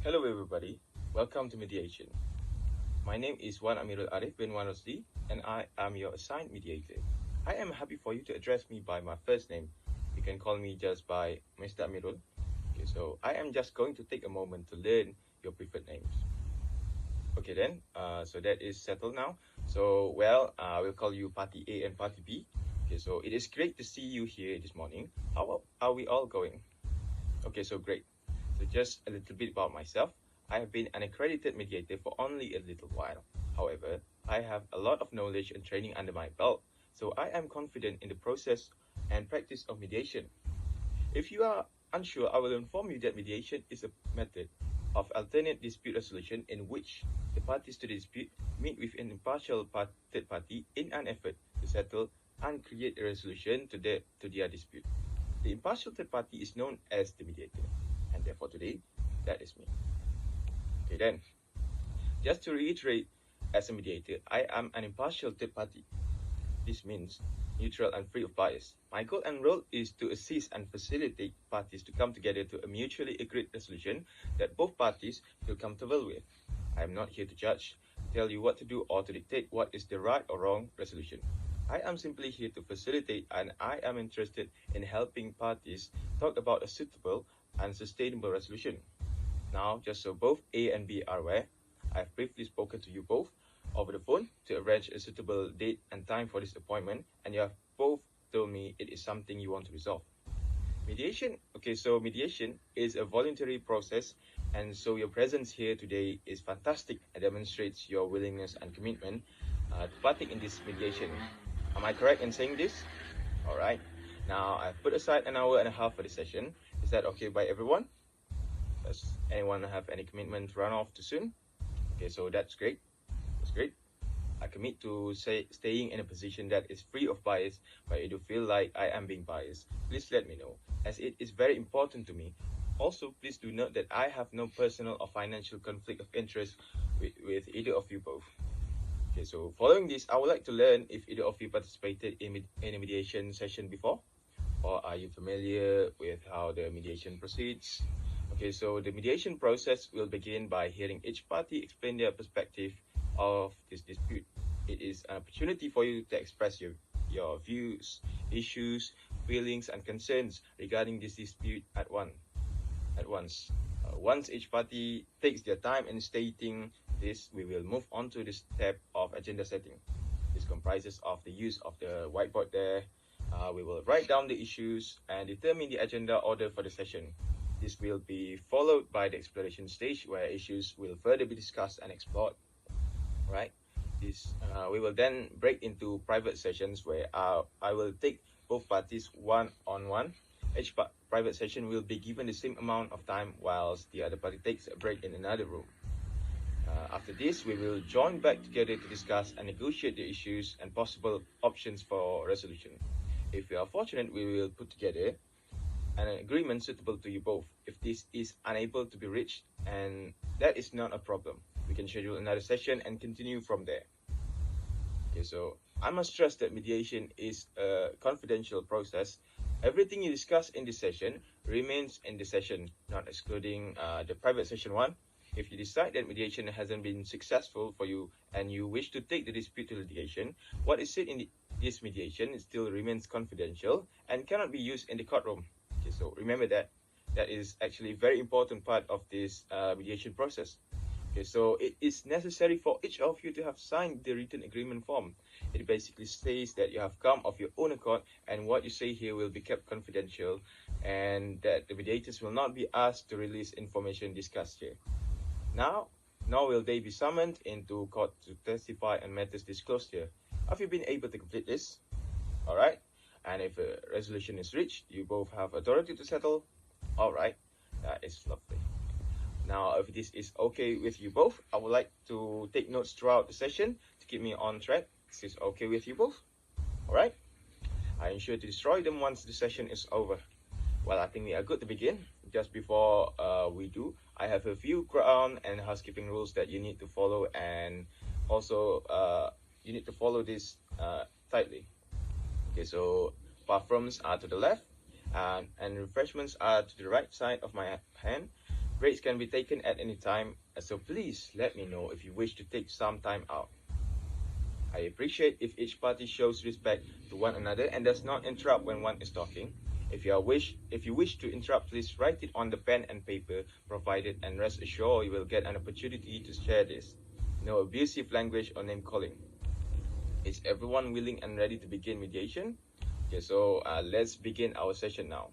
Hello everybody, welcome to Mediation. My name is Wan Amirul Arif bin Wan Rosli and I am your assigned mediator. I am happy for you to address me by my first name. You can call me just by Mr. Amirul. Okay, so I am just going to take a moment to learn your preferred names. Okay then, so that is settled now. So we'll call you Party A and Party B. Okay, so it is great to see you here this morning. How are we all going? Okay, so great. So just a little bit about myself. I have been an accredited mediator for only a little while. However, I have a lot of knowledge and training under my belt, so I am confident in the process and practice of mediation. If you are unsure, I will inform you that mediation is a method of alternate dispute resolution in which the parties to the dispute meet with an impartial third party in an effort to settle and create a resolution to their dispute. The impartial third party is known as the mediator, and therefore today, that is me. Okay then, just to reiterate, as a mediator, I am an impartial third party. This means neutral and free of bias. My goal and role is to assist and facilitate parties to come together to a mutually agreed resolution that both parties feel comfortable with. I am not here to judge, tell you what to do, or to dictate what is the right or wrong resolution. I am simply here to facilitate, and I am interested in helping parties talk about a suitable and sustainable resolution. Now, just so both A and B are aware, I have briefly spoken to you both over the phone to arrange a suitable date and time for this appointment, and you have both told me it is something you want to resolve. Mediation is a voluntary process, and so your presence here today is fantastic and demonstrates your willingness and commitment to partake in this mediation. Am I correct in saying this? Alright, now I've put aside an hour and a half for this session. Is that okay by everyone? Does anyone have any commitment to run off too soon? Okay, so that's great. That's great. I commit to staying in a position that is free of bias, but if you feel like I am being biased, please let me know, as it is very important to me. Also, please do note that I have no personal or financial conflict of interest with either of you both. Okay, so following this, I would like to learn if either of you participated in a mediation session before, or are you familiar with how the mediation proceeds? Okay, so the mediation process will begin by hearing each party explain their perspective of this dispute. It is an opportunity for you to express your views, issues, feelings, and concerns regarding this dispute at once. Once each party takes their time in stating this, we will move on to the step of agenda setting. This comprises of the use of the whiteboard there. We will write down the issues and determine the agenda order for the session. This will be followed by the exploration stage, where issues will further be discussed and explored. Right? We will then break into private sessions where I will take both parties one-on-one. Each private session will be given the same amount of time, whilst the other party takes a break in another room. After this, we will join back together to discuss and negotiate the issues and possible options for resolution. If we are fortunate, we will put together an agreement suitable to you both. If this is unable to be reached, and that is not a problem, we can schedule another session and continue from there. Okay, so I must stress that mediation is a confidential process. Everything you discuss in this session remains in the session, not excluding the private session one. If you decide that mediation hasn't been successful for you and you wish to take the dispute to litigation, what is said in this mediation still remains confidential and cannot be used in the courtroom. Okay, so remember that. That is actually a very important part of this mediation process. Okay, so it is necessary for each of you to have signed the written agreement form. It basically says that you have come of your own accord, and what you say here will be kept confidential, and that the mediators will not be asked to release information discussed here. Now, nor will they be summoned into court to testify on matters disclosed here. Have you been able to complete this? Alright. And if a resolution is reached, you both have authority to settle. Alright. That is lovely. Now, if this is okay with you both, I would like to take notes throughout the session to keep me on track. This is okay with you both? Alright. I ensure to destroy them once the session is over. Well, I think we are good to begin. Just before we do, I have a few ground and housekeeping rules that you need to follow, and also you need to follow this tightly. Okay, so bathrooms are to the left, and refreshments are to the right side of my hand. Breaks can be taken at any time, so please let me know if you wish to take some time out. I appreciate if each party shows respect to one another and does not interrupt when one is talking. If you wish to interrupt, please write it on the pen and paper provided, and rest assured you will get an opportunity to share this. No abusive language or name calling. Is everyone willing and ready to begin mediation? Okay, so let's begin our session now.